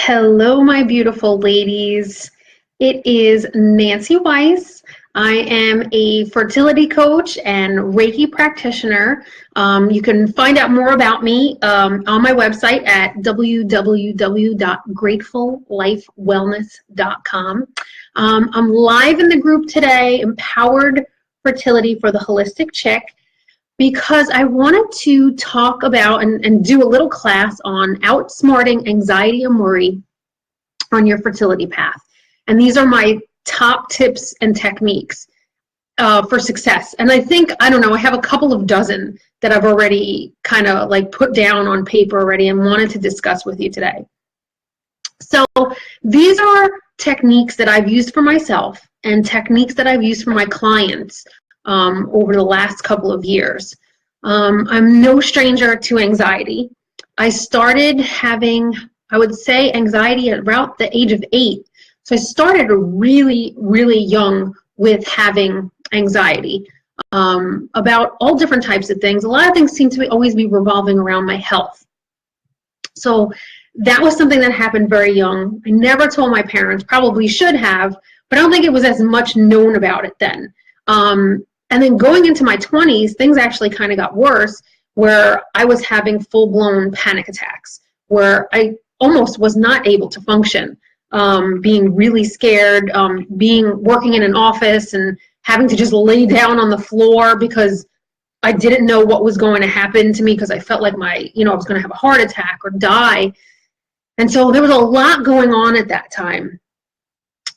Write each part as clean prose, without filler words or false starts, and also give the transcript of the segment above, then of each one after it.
Hello, my beautiful ladies. It is Nancy Weiss. I am a fertility coach and Reiki practitioner. You can find out more about me on my website at www.grateful.lifewellness.com. I'm live in the group today, Empowered Fertility for the Holistic Chick, because I wanted to talk about and do a little class on outsmarting anxiety and worry on your fertility path. And these are my top tips and techniques for success. And I think, I have a couple of dozen that I've already kind of like put down on paper already and wanted to discuss with you today. So these are techniques that I've used for myself and techniques that I've used for my clients over the last couple of years. I'm no stranger to anxiety. I started having, I would say, anxiety at about the age of 8. So I started really, really young with having anxiety about all different types of things. A lot of things seem to always be revolving around my health. So that was something that happened very young. I never told my parents, probably should have, but I don't think it was as much known about it then. And then going into my 20s, things actually kind of got worse, where I was having full-blown panic attacks, where I almost was not able to function, being really scared, working in an office and having to just lay down on the floor because I didn't know what was going to happen to me because I felt like I was going to have a heart attack or die. And so there was a lot going on at that time.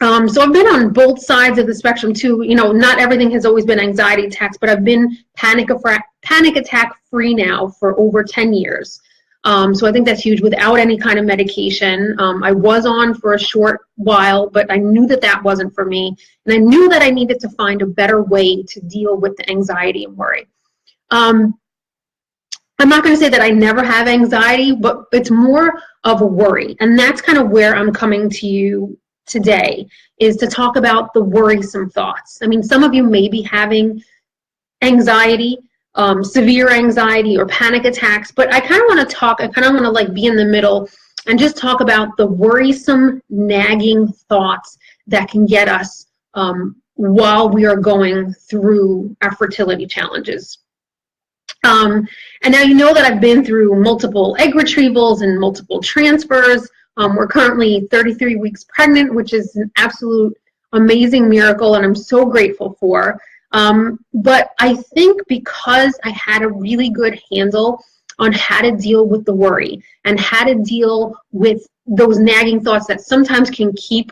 So I've been on both sides of the spectrum too. Not everything has always been anxiety attacks, but I've been panic attack free now for over 10 years. So I think that's huge without any kind of medication. I was on for a short while, but I knew that wasn't for me. And I knew that I needed to find a better way to deal with the anxiety and worry. I'm not going to say that I never have anxiety, but it's more of a worry. And that's kind of where I'm coming to you today, is to talk about the worrisome thoughts. I mean, some of you may be having anxiety, severe anxiety or panic attacks, but I kind of want to like be in the middle and just talk about the worrisome, nagging thoughts that can get us while we are going through our fertility challenges. And now you know that I've been through multiple egg retrievals and multiple transfers. We're currently 33 weeks pregnant, which is an absolute amazing miracle, and I'm so grateful for. But I think because I had a really good handle on how to deal with the worry and how to deal with those nagging thoughts that sometimes can keep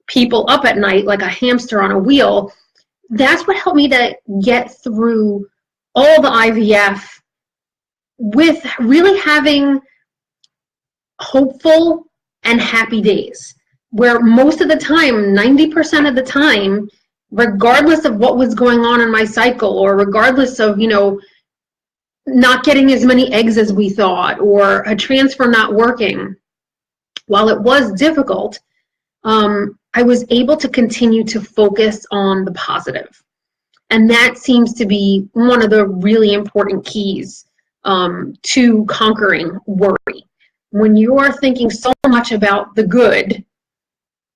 people up at night like a hamster on a wheel, that's what helped me to get through all the IVF with really having hopeful and happy days, where most of the time, 90% of the time, regardless of what was going on in my cycle, or regardless of, not getting as many eggs as we thought, or a transfer not working, while it was difficult, I was able to continue to focus on the positive. And that seems to be one of the really important keys to conquering worry. When you're thinking so much about the good,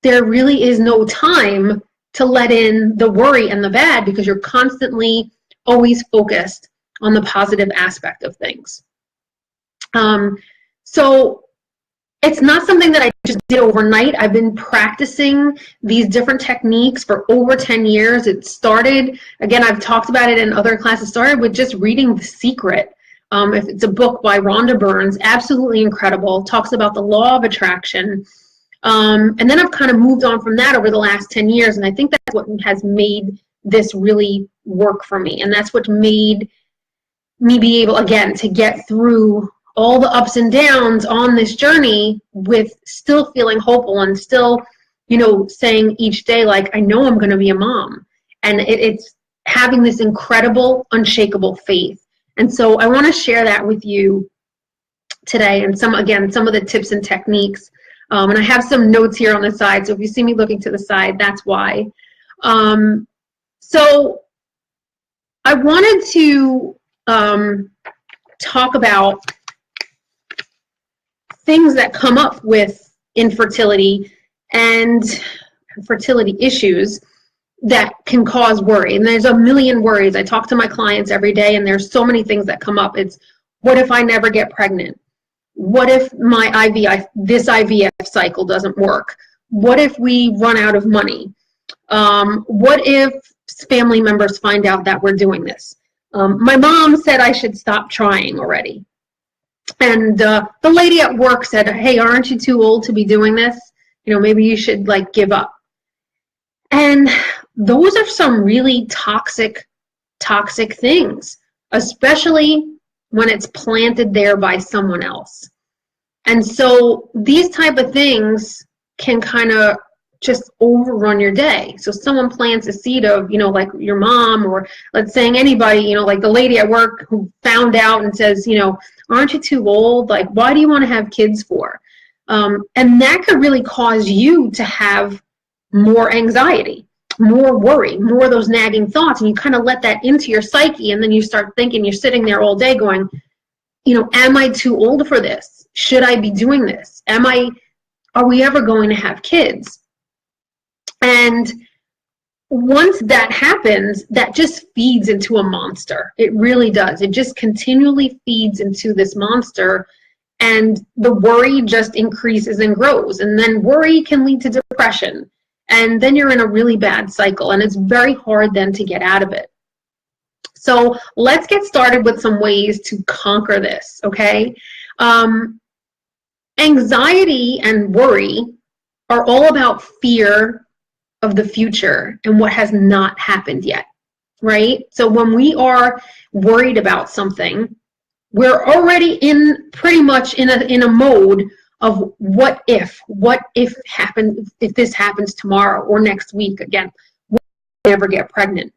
there really is no time to let in the worry and the bad, because you're constantly always focused on the positive aspect of things. So it's not something that I just did overnight. I've been practicing these different techniques for over 10 years. It started, again, I've talked about it in other classes, started with just reading The Secret. If it's a book by Rhonda Burns, absolutely incredible, talks about the law of attraction. And then I've kind of moved on from that over the last 10 years, and I think that's what has made this really work for me. And that's what made me be able, again, to get through all the ups and downs on this journey with still feeling hopeful and still, saying each day, like, I know I'm going to be a mom. And it's having this incredible, unshakable faith. And so I want to share that with you today, and some of the tips and techniques. And I have some notes here on the side, so if you see me looking to the side, that's why. So I wanted to talk about things that come up with infertility and fertility issues that can cause worry. And there's a million worries. I talk to my clients every day, and there's so many things that come up. It's, what if I never get pregnant? What if this IVF cycle doesn't work? What if we run out of money? What if family members find out that we're doing this? My mom said I should stop trying already. And the lady at work said, hey, aren't you too old to be doing this? Maybe you should like give up. And those are some really toxic things, especially when it's planted there by someone else. And so these type of things can kind of just overrun your day. So someone plants a seed of, like your mom, or let's say anybody, like the lady at work who found out and says, aren't you too old? Like, why do you want to have kids for? And that could really cause you to have more anxiety, more worry, more of those nagging thoughts. And you kind of let that into your psyche. And then you start thinking, you're sitting there all day going, am I too old for this? Should I be doing this? Are we ever going to have kids? And once that happens, that just feeds into a monster. It really does. It just continually feeds into this monster, and the worry just increases and grows. And then worry can lead to depression. And then you're in a really bad cycle, and it's very hard then to get out of it. So let's get started with some ways to conquer this, okay? Anxiety and worry are all about fear of the future and what has not happened yet, right? So when we are worried about something, we're already pretty much in a mode of what if this happens tomorrow or next week again, will I ever get pregnant?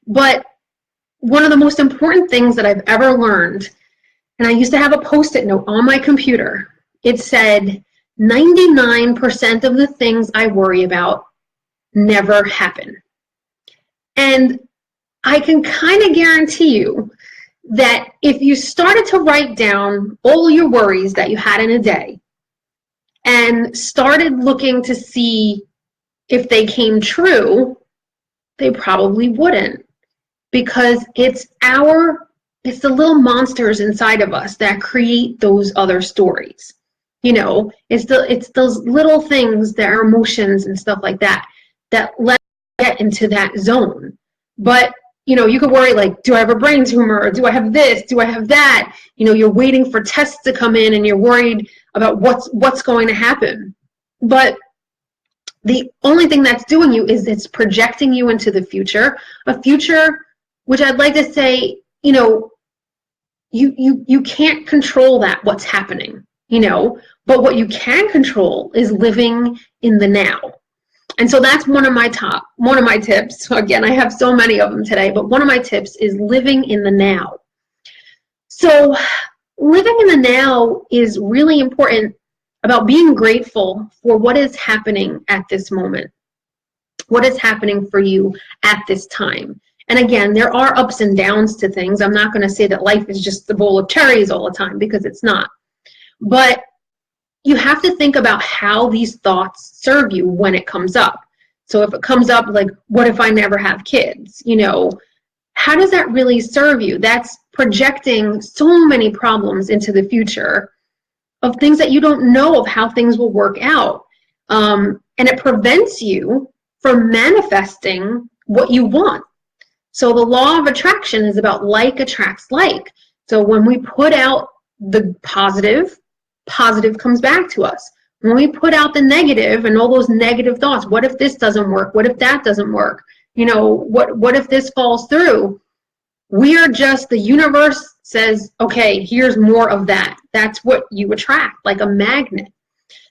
But one of the most important things that I've ever learned, and I used to have a Post-it note on my computer, it said, 99% of the things I worry about never happen. And I can kind of guarantee you that if you started to write down all your worries that you had in a day and started looking to see if they came true, they probably wouldn't, because it's the little monsters inside of us that create those other stories. It's those little things, that are emotions and stuff like that let you get into that zone. But you could worry, like, do I have a brain tumor? Or do I have this? Do I have that? You're waiting for tests to come in, and you're worried about what's going to happen. But the only thing that's doing you is it's projecting you into the future, a future which I'd like to say, you can't control what's happening. But what you can control is living in the now. And so that's one of my tips. Again, I have so many of them today, but one of my tips is living in the now. So living in the now is really important, about being grateful for what is happening at this moment, what is happening for you at this time. And again, there are ups and downs to things. I'm not going to say that life is just a bowl of cherries all the time, because it's not. But you have to think about how these thoughts serve you when it comes up. So if it comes up like, what if I never have kids? How does that really serve you? That's projecting so many problems into the future of things that you don't know of how things will work out. And it prevents you from manifesting what you want. So the law of attraction is about like attracts like. So when we put out the positive comes back to us. When we put out the negative and all those negative thoughts, what if this doesn't work? What if that doesn't work? What if this falls through? The universe says, okay, here's more of that. That's what you attract, like a magnet.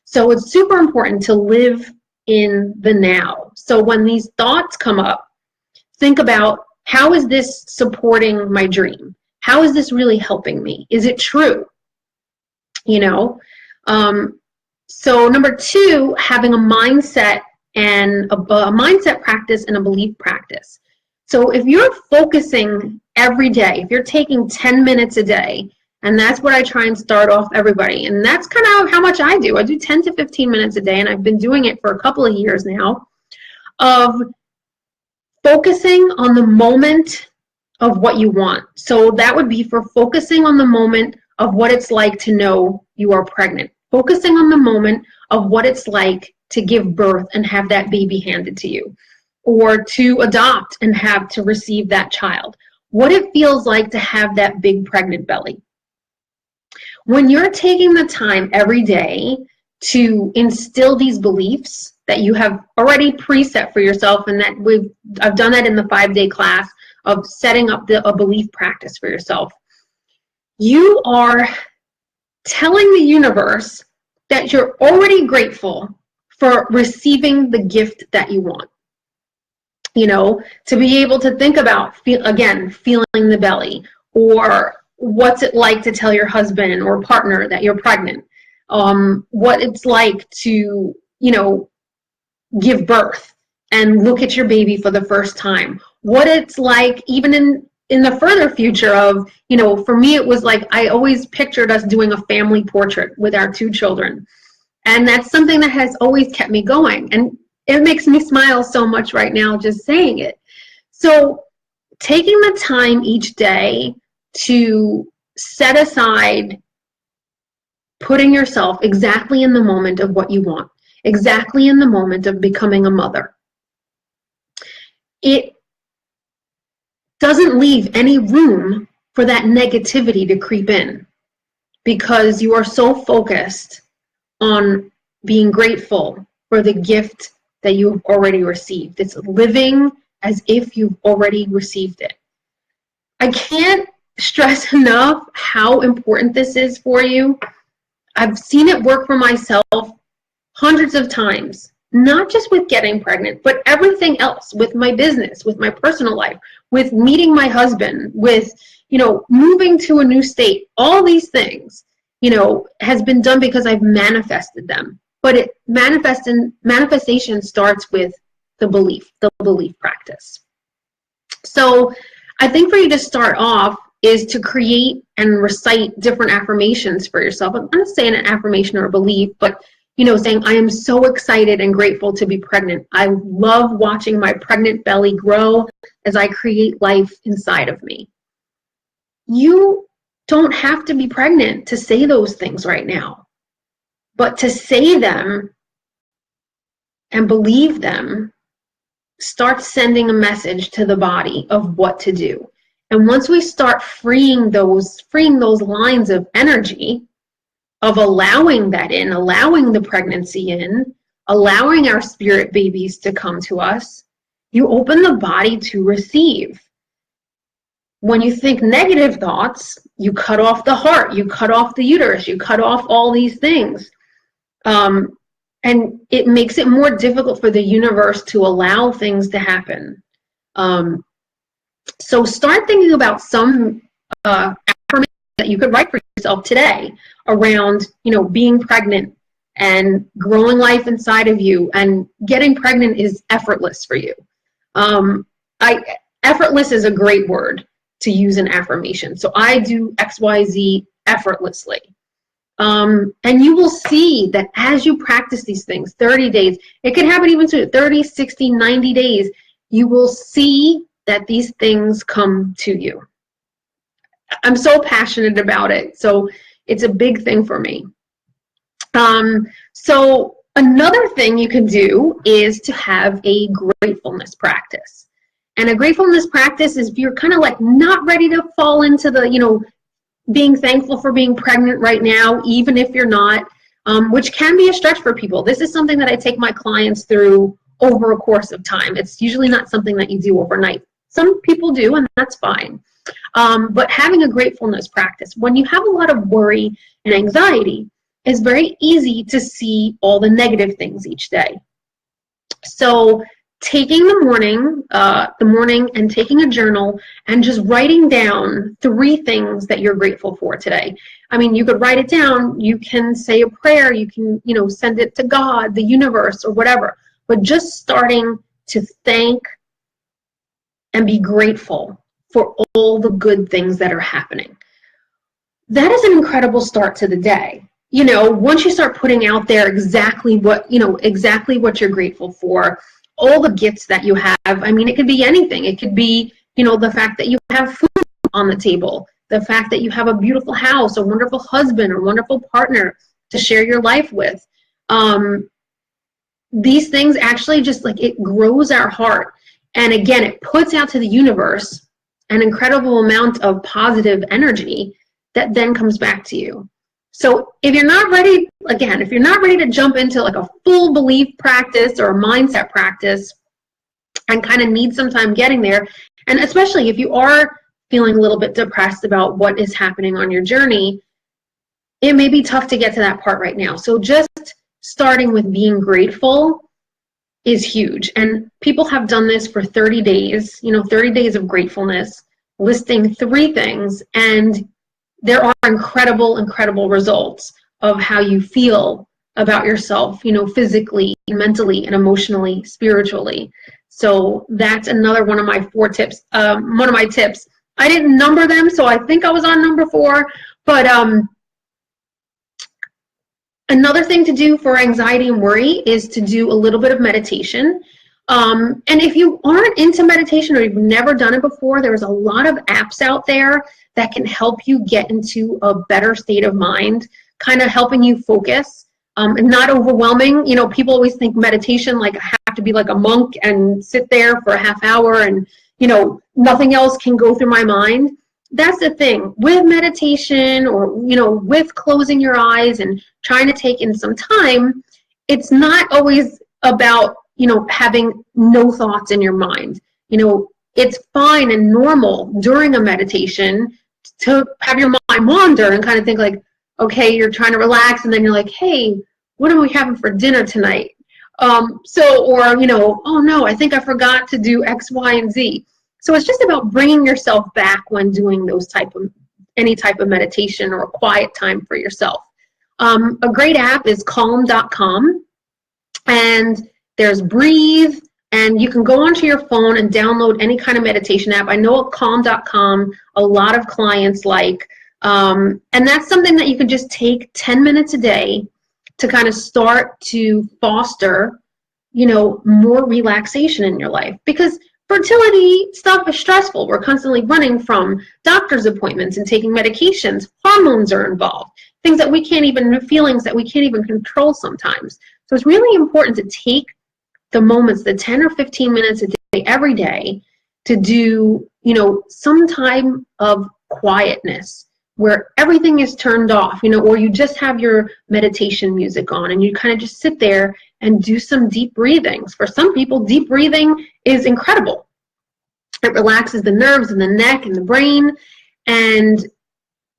So it's super important to live in the now. So when these thoughts come up, think about, how is this supporting my dream? How is this really helping me? Is it true? So number 2, having a mindset and a mindset practice and a belief practice. So if you're focusing every day, if you're taking 10 minutes a day And that's what I try and start off everybody. And that's kind of how much I do. I do 10 to 15 minutes a day, and I've been doing it for a couple of years now, of focusing on the moment of what you want. So that would be for focusing on the moment of what it's like to know you are pregnant. Focusing on the moment of what it's like to give birth and have that baby handed to you, or to adopt and have to receive that child. What it feels like to have that big pregnant belly. When you're taking the time every day to instill these beliefs that you have already preset for yourself, and that I've done that in the 5-day class of setting up a belief practice for yourself, you are telling the universe that you're already grateful for receiving the gift that you want. You know, to be able to think about, feeling the belly, or what's it like to tell your husband or partner that you're pregnant, what it's like to, give birth and look at your baby for the first time, what it's like even in the further future of, for me, it was like I always pictured us doing a family portrait with our 2 children. And that's something that has always kept me going. And it makes me smile so much right now just saying it. So taking the time each day to set aside putting yourself exactly in the moment of what you want, exactly in the moment of becoming a mother. It doesn't leave any room for that negativity to creep in, because you are so focused on being grateful for the gift that you've already received. It's living as if you've already received it. I can't stress enough how important this is for you. I've seen it work for myself hundreds of times, not just with getting pregnant, but everything else, with my business, with my personal life, with meeting my husband, with, moving to a new state. All these things, has been done because I've manifested them. But manifestation starts with the belief practice. So I think for you to start off is to create and recite different affirmations for yourself. I'm not saying an affirmation or a belief, but saying, I am so excited and grateful to be pregnant. I love watching my pregnant belly grow as I create life inside of me. You don't have to be pregnant to say those things right now, but to say them and believe them starts sending a message to the body of what to do. And once we start freeing those lines of energy, of allowing that in, allowing the pregnancy in, allowing our spirit babies to come to us, you open the body to receive. When you think negative thoughts, you cut off the heart, you cut off the uterus, you cut off all these things. And it makes it more difficult for the universe to allow things to happen. So start thinking about some affirmations that you could write for yourself today around, being pregnant and growing life inside of you, and getting pregnant is effortless for you. Effortless is a great word to use in affirmation. So I do XYZ effortlessly. And you will see that as you practice these things, 30 days, it can happen even to 30, 60, 90 days, you will see that these things come to you. I'm so passionate about it. So it's a big thing for me. So another thing you can do is to have a gratefulness practice. And a gratefulness practice is if you're kind of like not ready to fall into the, being thankful for being pregnant right now, even if you're not, which can be a stretch for people. This is something that I take my clients through over a course of time. It's usually not something that you do overnight. Some people do, and that's fine. But having a gratefulness practice, when you have a lot of worry and anxiety, it's very easy to see all the negative things each day. So taking the morning and taking a journal and just writing down 3 things that you're grateful for today. I mean, you could write it down, you can say a prayer, you can, send it to God, the universe, or whatever, but just starting to thank and be grateful for all the good things that are happening. that is an incredible start to the day. Once you start putting out there exactly what you're grateful for, all the gifts that you have. I mean, it could be anything. It could be, the fact that you have food on the table, the fact that you have a beautiful house, a wonderful husband, a wonderful partner to share your life with. These things actually just it grows our heart. And again, it puts out to the universe an incredible amount of positive energy that then comes back to you. So if you're not ready, to jump into a full belief practice or a mindset practice and kind of need some time getting there, and especially if you are feeling a little bit depressed about what is happening on your journey, it may be tough to get to that part right now. So just starting with being grateful is huge. And people have done this for 30 days, 30 days of gratefulness, listing 3 things, and there are incredible results of how you feel about yourself, physically, mentally, and emotionally, spiritually. So that's another one of my 4 tips. One of my tips. I didn't number them, so I think I was on number 4. But another thing to do for anxiety and worry is to do a little bit of meditation. And if you aren't into meditation or you've never done it before, there's a lot of apps out there that can help you get into a better state of mind, kind of helping you focus and not overwhelming. People always think meditation, I have to be like a monk and sit there for a half hour and, nothing else can go through my mind. That's the thing with meditation or, with closing your eyes and trying to take in some time, it's not always about, having no thoughts in your mind. It's fine and normal during a meditation to have your mind wander and kind of think okay, you're trying to relax, and then you're like, hey, what are we having for dinner tonight? Oh no, I think I forgot to do X, Y, and Z. So it's just about bringing yourself back when doing any type of meditation or a quiet time for yourself. A great app is calm.com, and there's Breathe, and you can go onto your phone and download any kind of meditation app. I know at calm.com, a lot of clients and that's something that you can just take 10 minutes a day to kind of start to foster, more relaxation in your life. Because fertility stuff is stressful. We're constantly running from doctor's appointments and taking medications. Hormones are involved. Feelings that we can't even control sometimes. So it's really important to take the moments, the 10 or 15 minutes a day, every day, to do, some time of quietness where everything is turned off, or you just have your meditation music on and you kind of just sit there and do some deep breathings. For some people, deep breathing is incredible. It relaxes the nerves in the neck and the brain, and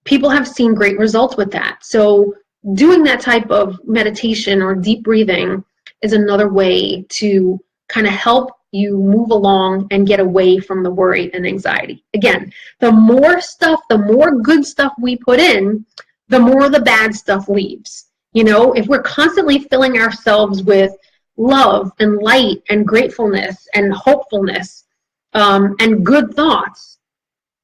people have seen great results with that. So doing that type of meditation or deep breathing is another way to kind of help you move along and get away from the worry and anxiety. Again, the more good stuff we put in, the more the bad stuff leaves. If we're constantly filling ourselves with love and light and gratefulness and hopefulness and good thoughts,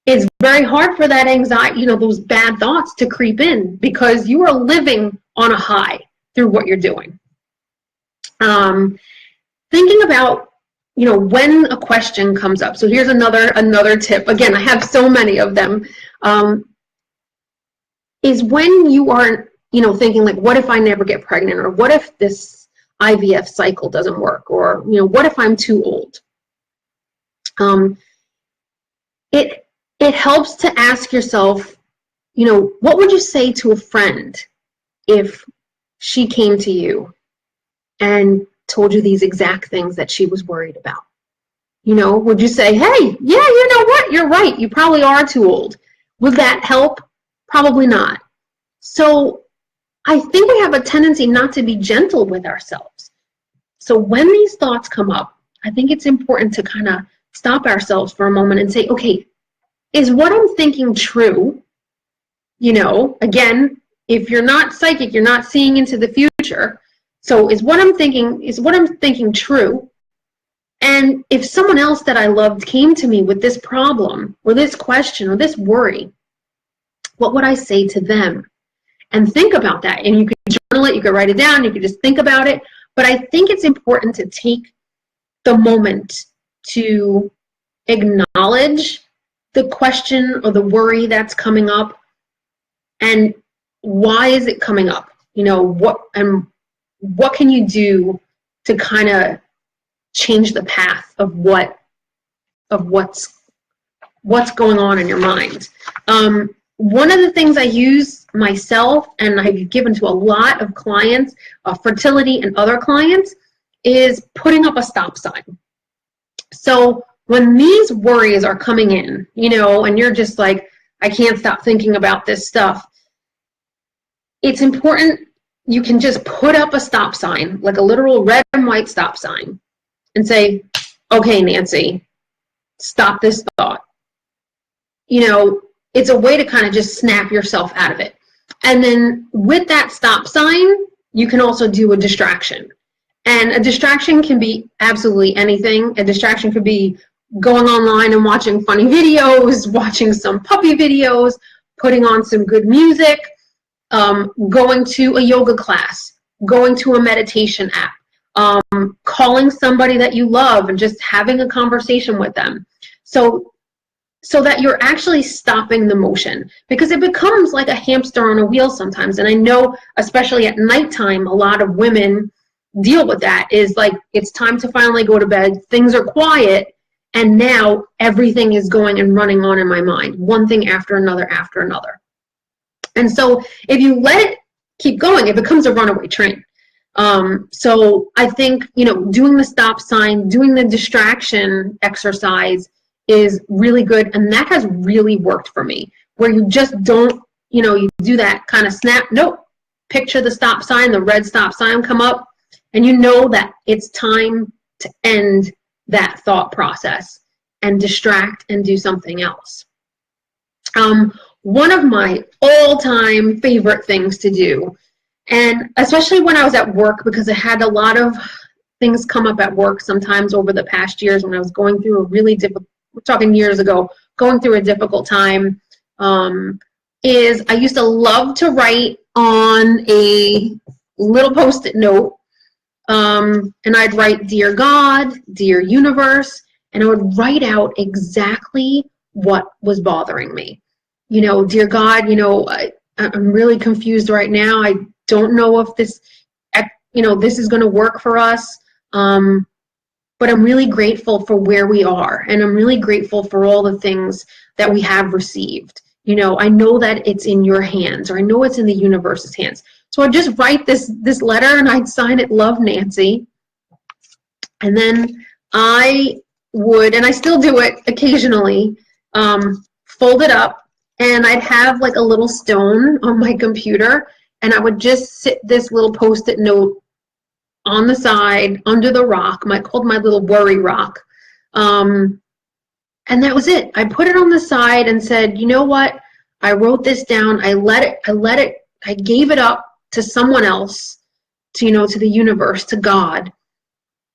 it's very hard for that anxiety, those bad thoughts to creep in, because you are living on a high through what you're doing. Thinking about, when a question comes up. So here's another tip. Again, I have so many of them. Is when you are, thinking what if I never get pregnant, or what if this IVF cycle doesn't work, or what if I'm too old? It helps to ask yourself, what would you say to a friend if she came to you and told you these exact things that she was worried about? Would you say, hey, yeah, you know what? You're right. You probably are too old. Would that help? Probably not. So I think we have a tendency not to be gentle with ourselves. So when these thoughts come up, I think it's important to kind of stop ourselves for a moment and say, okay, is what I'm thinking true? Again, if you're not psychic, you're not seeing into the future. So is what I'm thinking true? And if someone else that I loved came to me with this problem or this question or this worry, what would I say to them? And think about that. And you could journal it, you could write it down, you could just think about it. But I think it's important to take the moment to acknowledge the question or the worry that's coming up, and why is it coming up? You know, what can you do to kind of change the path of what's going on in your mind. One of the things I use myself, and I've given to a lot of clients, fertility and other clients, is putting up a stop sign. So when these worries are coming in, you know, and you're just like, I can't stop thinking about this stuff, it's important you can just put up a stop sign, like a literal red and white stop sign, and say, okay, Nancy, stop this thought. You know, it's a way to kind of just snap yourself out of it. And then with that stop sign, you can also do a distraction. And a distraction can be absolutely anything. A distraction could be going online and watching funny videos, watching some puppy videos, putting on some good music, going to a yoga class, going to a meditation app, calling somebody that you love and just having a conversation with them. So that you're actually stopping the motion, because it becomes like a hamster on a wheel sometimes. And I know, especially at nighttime, a lot of women deal with that. Is like, it's time to finally go to bed, things are quiet, and now everything is going and running on in my mind, one thing after another after another. And so if you let it keep going, it becomes a runaway train. So I think, you know, doing the stop sign, doing the distraction exercise is really good, and that has really worked for me, where you just don't, you know, you do that kind of snap, nope, picture the stop sign, the red stop sign come up, and you know that it's time to end that thought process and distract and do something else. One of my all-time favorite things to do, and especially when I was at work, because I had a lot of things come up at work sometimes over the past years when I was going through a really difficult, we're talking years ago, going through a difficult time, is I used to love to write on a little Post-it note, and I'd write, Dear God, Dear Universe, and I would write out exactly what was bothering me. You know, Dear God, you know, I'm really confused right now. I don't know if this, you know, this is going to work for us. But I'm really grateful for where we are, and I'm really grateful for all the things that we have received. You know, I know that it's in your hands, or I know it's in the universe's hands. So I'd just write this letter, and I'd sign it, Love, Nancy. And then I would, and I still do it occasionally, fold it up, and I'd have like a little stone on my computer, and I would just sit this little Post-it note on the side, under the rock, called my little worry rock. And that was it. I put it on the side and said, you know what? I wrote this down. I gave it up to someone else, to, you know, to the universe, to God.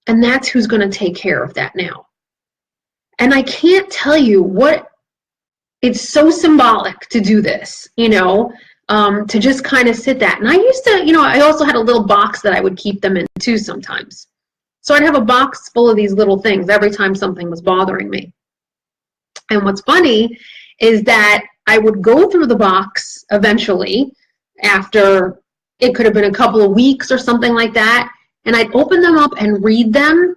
And that's who's going to take care of that now. And I can't tell you what, it's so symbolic to do this, you know, to just kind of sit that. And I used to, you know, I also had a little box that I would keep them in too sometimes. So I'd have a box full of these little things every time something was bothering me. And what's funny is that I would go through the box eventually, after it could have been a couple of weeks or something like that, and I'd open them up and read them,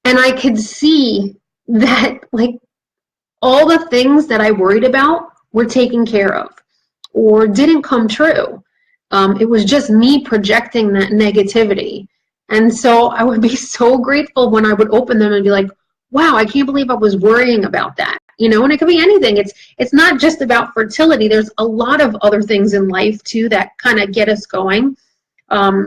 and I could see that, like, all the things that I worried about were taken care of or didn't come true. It was just me projecting that negativity. And so I would be so grateful when I would open them and be like, wow, I can't believe I was worrying about that. You know, and it could be anything. It's not just about fertility. There's a lot of other things in life too that kind of get us going,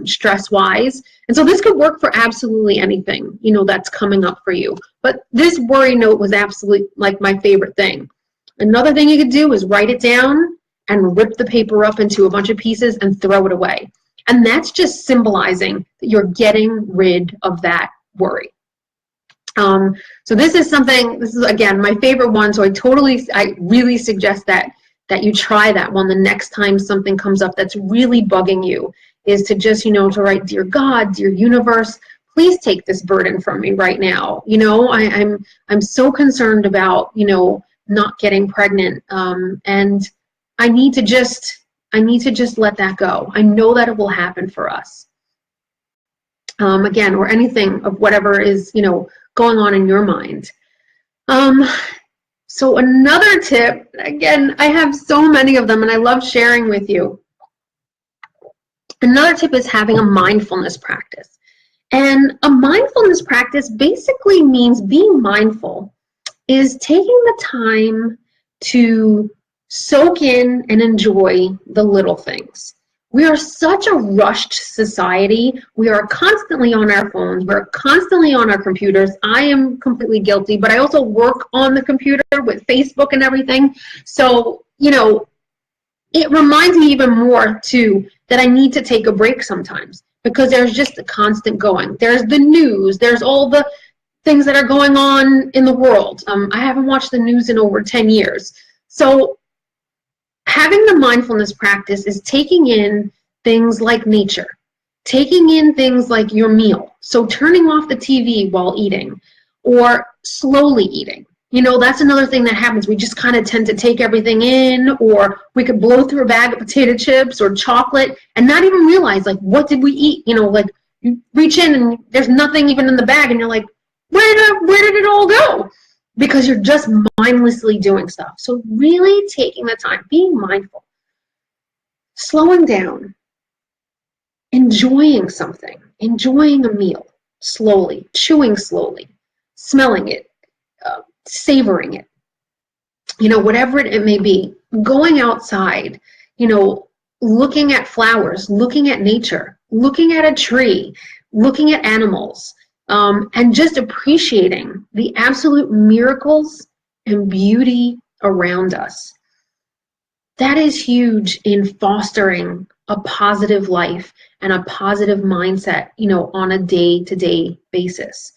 stress-wise. And so this could work for absolutely anything, you know, that's coming up for you. But this worry note was absolutely like my favorite thing. Another thing you could do is write it down and rip the paper up into a bunch of pieces and throw it away. And that's just symbolizing that you're getting rid of that worry. So this is something, this is again my favorite one, so I really suggest that that you try that one the next time something comes up that's really bugging you, is to just, to write, "Dear God, dear universe, please take this burden from me right now. I'm so concerned about, not getting pregnant, and I need to just let that go. I know that it will happen for us." Again, or anything of whatever is, going on in your mind. So another tip, again, I have so many of them and I love sharing with you. Another tip is having a mindfulness practice. And a mindfulness practice basically means being mindful is taking the time to soak in and enjoy the little things. We are such a rushed society. We are constantly on our phones. We're constantly on our computers. I am completely guilty, but I also work on the computer with Facebook and everything. So, it reminds me even more, too, that I need to take a break sometimes, because there's just a constant going. There's the news. There's all the things that are going on in the world. I haven't watched the news in over 10 years. So having the mindfulness practice is taking in things like nature, taking in things like your meal. So turning off the TV while eating, or slowly eating. That's another thing that happens. We just kind of tend to take everything in, or we could blow through a bag of potato chips or chocolate and not even realize, like, what did we eat? Like, you reach in and there's nothing even in the bag and you're like, where did it all go? Because you're just mindlessly doing stuff. So really taking the time, being mindful, slowing down, enjoying something, enjoying a meal slowly, chewing slowly, smelling it, savoring it, whatever it may be, going outside, looking at flowers, looking at nature, looking at a tree, looking at animals, and just appreciating the absolute miracles and beauty around us. That is huge in fostering a positive life and a positive mindset, on a day-to-day basis.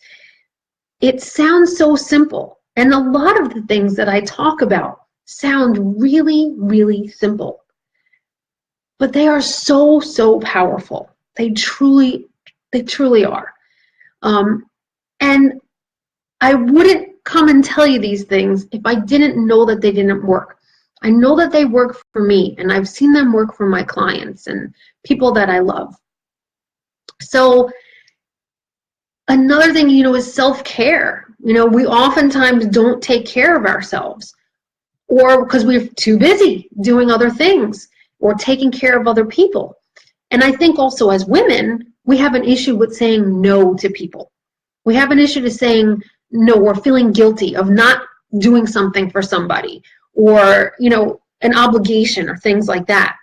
It sounds so simple, and a lot of the things that I talk about sound really, really simple, but they are so, so powerful. They truly are. And I wouldn't come and tell you these things if I didn't know that they didn't work. I know that they work for me, and I've seen them work for my clients and people that I love. So another thing, is self-care. We oftentimes don't take care of ourselves, or because we're too busy doing other things or taking care of other people. And I think also as women, we have an issue with saying no to people. We have an issue to saying no, or feeling guilty of not doing something for somebody, or, an obligation or things like that.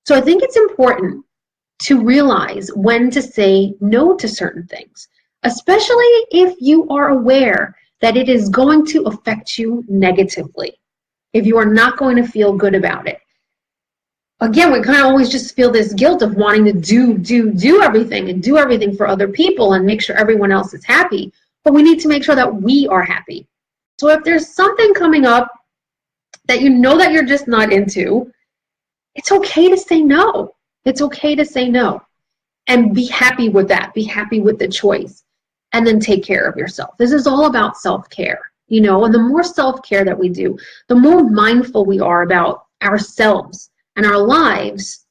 So I think it's important to realize when to say no to certain things, especially if you are aware that it is going to affect you negatively, if you are not going to feel good about it. Again, we kind of always just feel this guilt of wanting to do everything and do everything for other people and make sure everyone else is happy, but we need to make sure that we are happy. So if there's something coming up that that you're just not into, it's okay to say no. It's okay to say no and be happy with that. Be happy with the choice, and then take care of yourself. This is all about self-care, and the more self-care that we do, the more mindful we are about ourselves and our lives,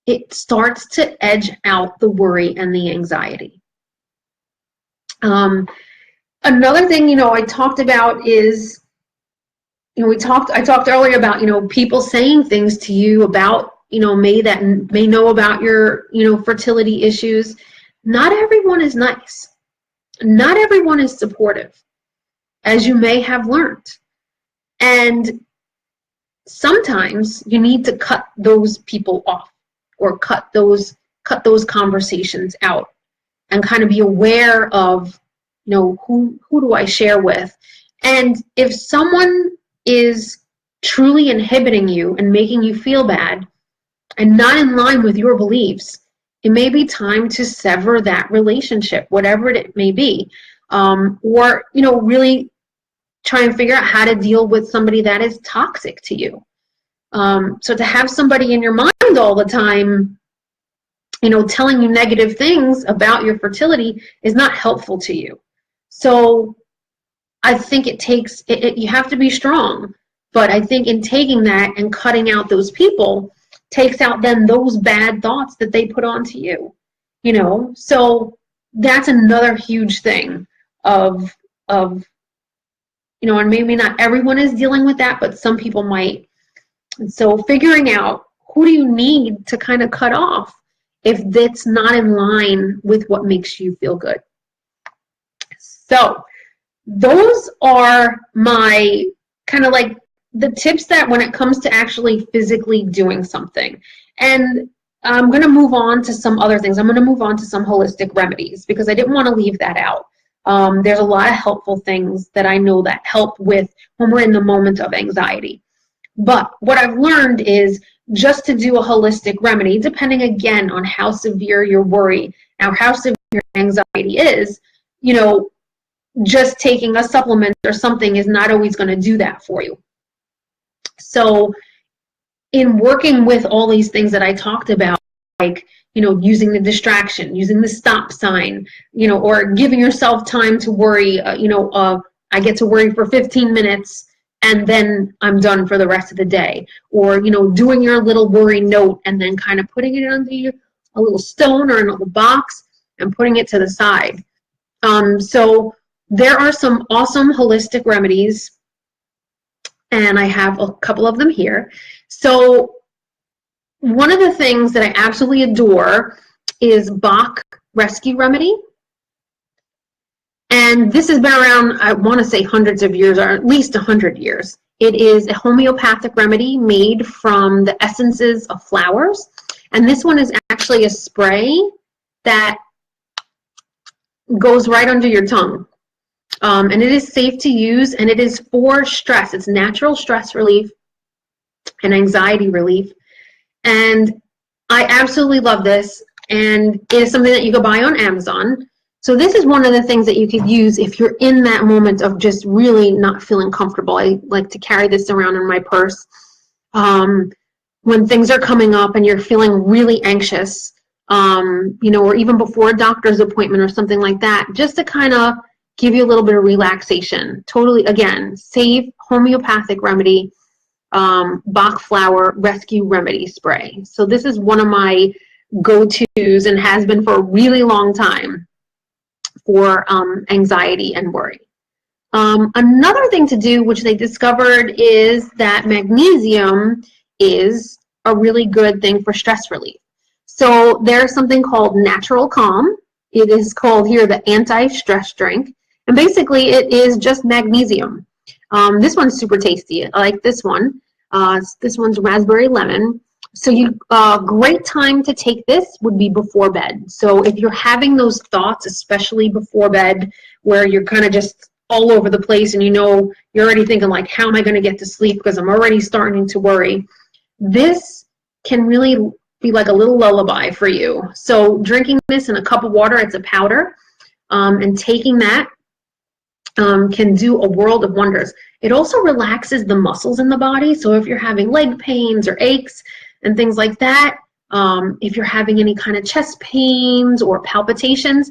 it starts to edge out the worry and the anxiety. Another thing, I talked about is, I talked earlier about, people saying things to you about, that may know about your, fertility issues. Not everyone is nice. Not everyone is supportive, as you may have learned. And sometimes you need to cut those people off, or cut those conversations out, and kind of be aware of, who do I share with? And if someone is truly inhibiting you and making you feel bad and not in line with your beliefs, it may be time to sever that relationship, whatever it may be, or really try and figure out how to deal with somebody that is toxic to you. So to have somebody in your mind all the time, telling you negative things about your fertility is not helpful to you. So I think it takes, you have to be strong. But I think in taking that and cutting out those people takes out then those bad thoughts that they put onto you, So that's another huge thing of and maybe not everyone is dealing with that, but some people might. And so figuring out who do you need to kind of cut off if that's not in line with what makes you feel good. So those are my kind of like the tips that when it comes to actually physically doing something. And I'm going to move on to some other things. I'm going to move on to some holistic remedies because I didn't want to leave that out. There's a lot of helpful things that I know that help with when we're in the moment of anxiety. But what I've learned is just to do a holistic remedy, depending again on how severe your worry, now how severe your anxiety is, just taking a supplement or something is not always going to do that for you. So in working with all these things that I talked about, like, using the distraction, using the stop sign, or giving yourself time to worry, I get to worry for 15 minutes and then I'm done for the rest of the day. Or, doing your little worry note and then kind of putting it under a little stone or in a little box and putting it to the side. So there are some awesome holistic remedies, and I have a couple of them here. So one of the things that I absolutely adore is Bach Rescue Remedy. And this has been around, I want to say hundreds of years, or at least 100 years. It is a homeopathic remedy made from the essences of flowers. And this one is actually a spray that goes right under your tongue. And it is safe to use, and it is for stress. It's natural stress relief and anxiety relief. And I absolutely love this. And it is something that you can buy on Amazon. So this is one of the things that you could use if you're in that moment of just really not feeling comfortable. I like to carry this around in my purse. When things are coming up and you're feeling really anxious, or even before a doctor's appointment or something like that, just to kind of give you a little bit of relaxation. Totally, again, safe homeopathic remedy, Bach Flower Rescue Remedy Spray. So this is one of my go-tos and has been for a really long time for anxiety and worry. Another thing to do, which they discovered, is that magnesium is a really good thing for stress relief. So there's something called Natural Calm. It is called here the anti-stress drink. And basically it is just magnesium. This one's super tasty. I like this one. This one's raspberry lemon. So great time to take this would be before bed. So if you're having those thoughts, especially before bed, where you're kind of just all over the place and you're already thinking like, how am I going to get to sleep because I'm already starting to worry, this can really be like a little lullaby for you. So drinking this in a cup of water, it's a powder, and taking that can do a world of wonders. It also relaxes the muscles in the body. So if you're having leg pains or aches and things like that, if you're having any kind of chest pains or palpitations,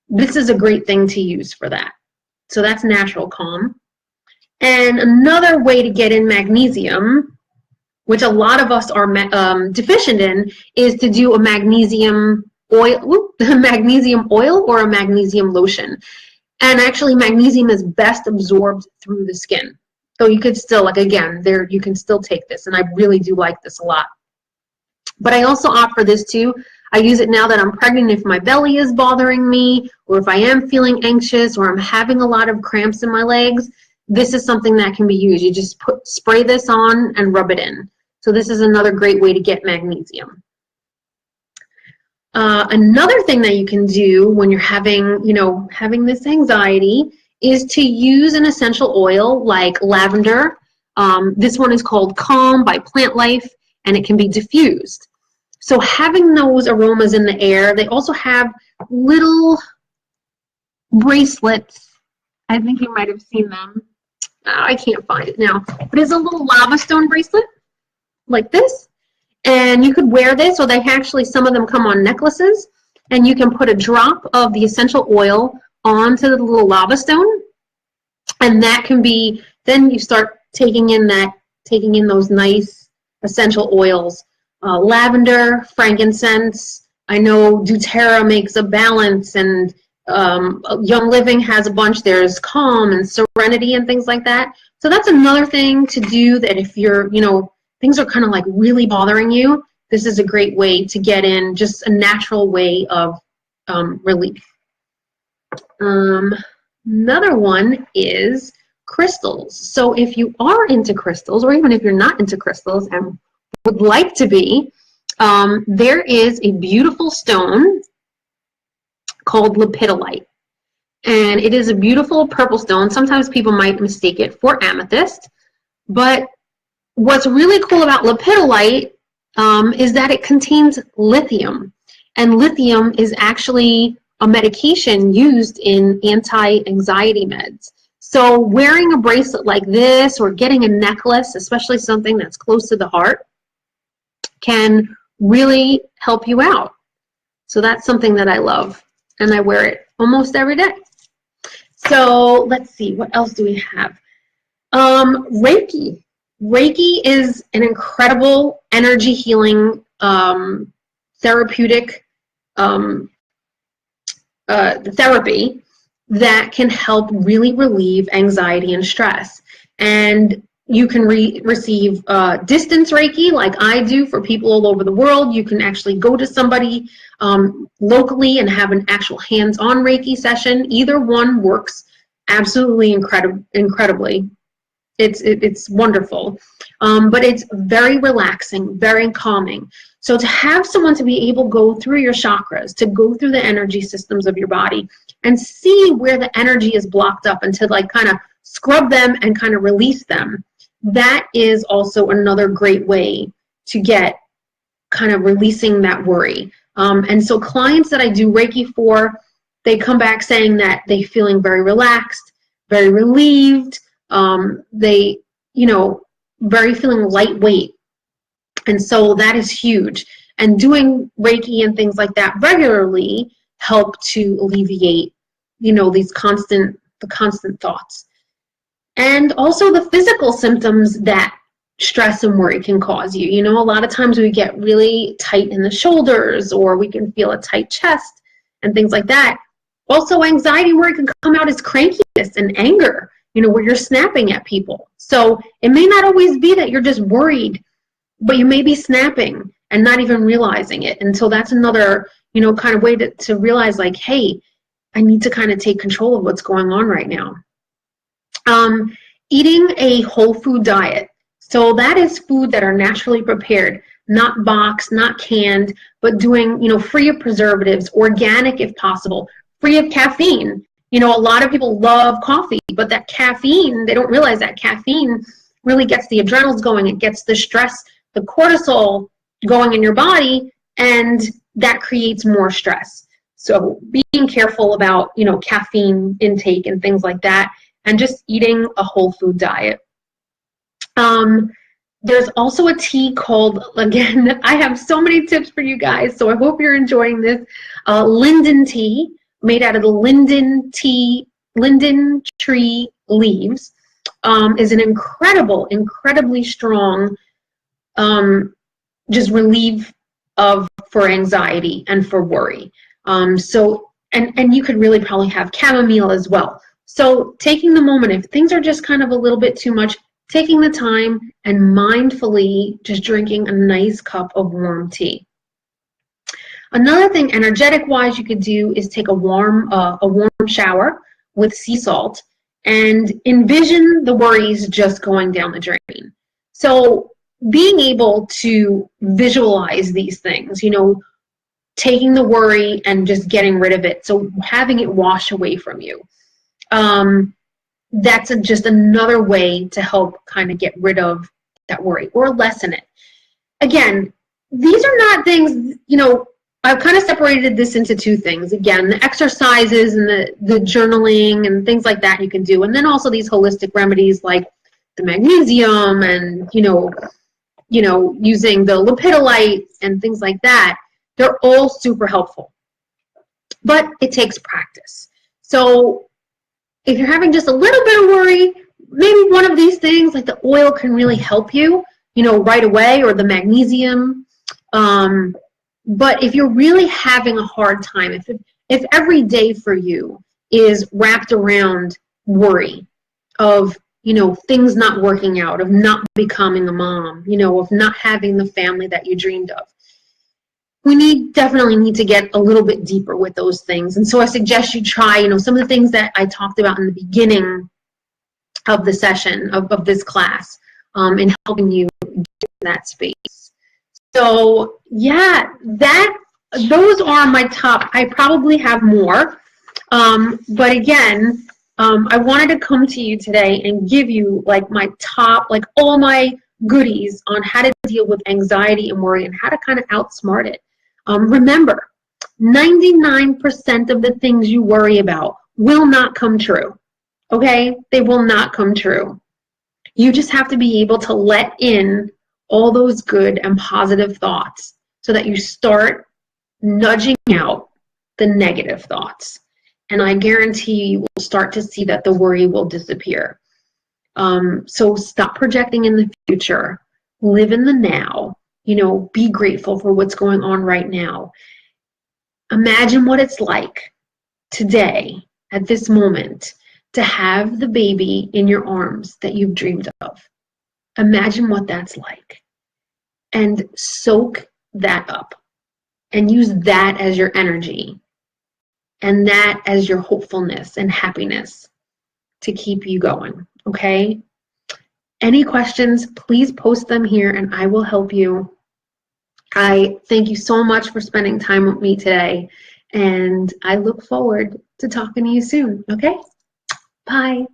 this is a great thing to use for that. So that's Natural Calm. And another way to get in magnesium, which a lot of us are deficient in, is to do a magnesium oil or a magnesium lotion. And actually magnesium is best absorbed through the skin. So you could still, you can still take this, and I really do like this a lot. But I also opt for this too. I use it now that I'm pregnant if my belly is bothering me, or if I am feeling anxious, or I'm having a lot of cramps in my legs. This is something that can be used. You just spray this on and rub it in. So this is another great way to get magnesium. Another thing that you can do when you're having this anxiety is to use an essential oil like lavender. This one is called Calm by Plant Life, and it can be diffused. So having those aromas in the air, they also have little bracelets. I think you might have seen them. I can't find it now, but it's a little lava stone bracelet. like this. And you could wear this, or they actually, some of them come on necklaces, and you can put a drop of the essential oil onto the little lava stone, and that can be, then you start taking in those nice essential oils, lavender, frankincense. I know doTERRA makes a balance, and Young Living has a bunch. There's Calm and Serenity and things like that. So that's another thing to do, that if you're, things are kind of like really bothering you, this is a great way to get in, just a natural way of relief. Another one is crystals. So if you are into crystals, or even if you're not into crystals and would like to be, there is a beautiful stone called lepidolite. And it is a beautiful purple stone. Sometimes people might mistake it for amethyst, but what's really cool about lepidolite is that it contains lithium, and lithium is actually a medication used in anti-anxiety meds. So wearing a bracelet like this, or getting a necklace, especially something that's close to the heart, can really help you out. So that's something that I love, and I wear it almost every day. So let's see, what else do we have? Reiki. Reiki is an incredible energy healing, therapeutic therapy that can help really relieve anxiety and stress. And you can receive distance Reiki, like I do, for people all over the world. You can actually go to somebody locally and have an actual hands-on Reiki session. Either one works absolutely incredibly. It's wonderful, but it's very relaxing, very calming. So to have someone to be able to go through your chakras, to go through the energy systems of your body and see where the energy is blocked up, and to like kind of scrub them and kind of release them, that is also another great way to get kind of releasing that worry. And so clients that I do Reiki for, they come back saying that they're feeling very relaxed, very relieved, they, very feeling lightweight. And so that is huge. And doing Reiki and things like that regularly help to alleviate, these constant thoughts. And also the physical symptoms that stress and worry can cause you. A lot of times we get really tight in the shoulders, or we can feel a tight chest and things like that. Also, anxiety and worry can come out as crankiness and anger, where you're snapping at people. So it may not always be that you're just worried, but you may be snapping and not even realizing it. And so that's another, kind of way to realize, like, hey, I need to kind of take control of what's going on right now. Eating a whole food diet. So that is food that are naturally prepared, not boxed, not canned, but doing, free of preservatives, organic if possible, free of caffeine. A lot of people love coffee, but that caffeine, they don't realize that caffeine really gets the adrenals going. It gets the stress, the cortisol going in your body, and that creates more stress. So being careful about, caffeine intake and things like that, and just eating a whole food diet. There's also a tea called, again, I have so many tips for you guys, so I hope you're enjoying this, linden tea, made out of the linden tree leaves, is an incredibly strong, just relief for anxiety and for worry. So, and you could really probably have chamomile as well. So taking the moment, if things are just kind of a little bit too much, taking the time and mindfully just drinking a nice cup of warm tea. Another thing, energetic-wise, you could do is take a warm shower with sea salt and envision the worries just going down the drain. So being able to visualize these things, taking the worry and just getting rid of it, so having it wash away from you. That's just another way to help kind of get rid of that worry or lessen it. Again, these are not things, I've kind of separated this into two things. Again, the exercises and the journaling and things like that you can do. And then also these holistic remedies like the magnesium and, using the lepidolite and things like that, they're all super helpful. But it takes practice. So if you're having just a little bit of worry, maybe one of these things like the oil can really help you, right away, or the magnesium. But if you're really having a hard time, if every day for you is wrapped around worry of, things not working out, of not becoming a mom, of not having the family that you dreamed of, we definitely need to get a little bit deeper with those things. And so I suggest you try, some of the things that I talked about in the beginning of the session, of this class, in helping you get in that space. So yeah, those are my top. I probably have more, but again, I wanted to come to you today and give you like my top, like all my goodies on how to deal with anxiety and worry and how to kind of outsmart it. Remember, 99% of the things you worry about will not come true. Okay? They will not come true. You just have to be able to let in all those good and positive thoughts so that you start nudging out the negative thoughts. And I guarantee you will start to see that the worry will disappear. So stop projecting in the future. Live in the now. Be grateful for what's going on right now. Imagine what it's like today, at this moment, to have the baby in your arms that you've dreamed of. Imagine what that's like. And soak that up. And use that as your energy. And that as your hopefulness and happiness to keep you going, okay? Any questions, please post them here and I will help you. I thank you so much for spending time with me today, and I look forward to talking to you soon, okay? Bye.